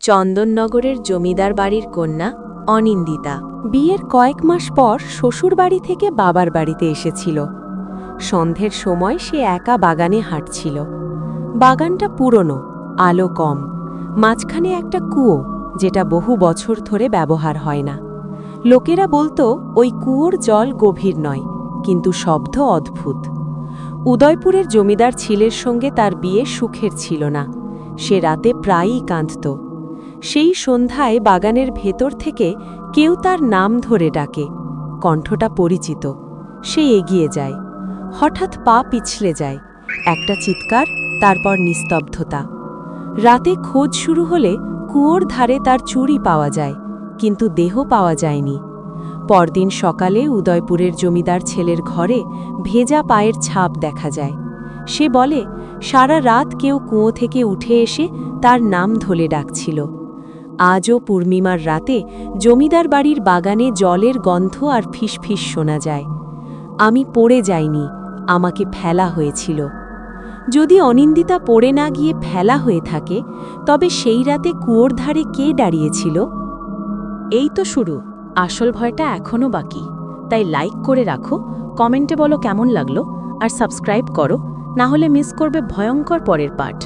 চন্দননগরের জমিদার বাড়ির কন্যা অনিন্দিতা বিয়ের কয়েক মাস পর শ্বশুরবাড়ি থেকে বাবার বাড়িতে এসেছিল। সন্ধ্যের সময় সে একা বাগানে হাঁটছিল। বাগানটা পুরনো, আলো কম, মাঝখানে একটা কুয়ো যেটা বহু বছর ধরে ব্যবহার হয় না। লোকেরা বলতো ওই কুয়োর জল গভীর নয়, কিন্তু শব্দ অদ্ভুত। উদয়পুরের জমিদার ছেলের সঙ্গে তার বিয়ে সুখের ছিল না। সে রাতে প্রায়ই কাঁদত। সেই সন্ধ্যায় বাগানের ভেতর থেকে কেউ তার নাম ধরে ডাকে। কণ্ঠটা পরিচিত। সে এগিয়ে যায়। হঠাৎ পা পিছলে যায়। একটা চিৎকার, তারপর নিস্তব্ধতা। রাতে খোঁজ শুরু হলে কুয়োর ধারে তার চুড়ি পাওয়া যায়, কিন্তু দেহ পাওয়া যায়নি। পরদিন সকালে উদয়পুরের জমিদার ছেলের ঘরে ভেজা পায়ের ছাপ দেখা যায়। সে বলে সারা রাত কেউ কুয়ো থেকে উঠে এসে তার নাম ধরে ডাকছিল। আজও পূর্ণিমার রাতে জমিদার বাড়ির বাগানে জলের গন্ধ আর ফিসফিস শোনা যায়। আমি পড়ে যাইনি, আমাকে ফেলা হয়েছিল। যদি অনিন্দিতা পড়ে না গিয়ে ফেলা হয়ে থাকে, তবে সেই রাতে কুয়োর ধারে কে দাঁড়িয়েছিল? এই তো শুরু, আসল ভয়টা এখনও বাকি। তাই লাইক করে রাখো, কমেন্টে বলো কেমন লাগলো, আর সাবস্ক্রাইব করো, না হলে মিস করবে ভয়ঙ্কর পরের পার্ট।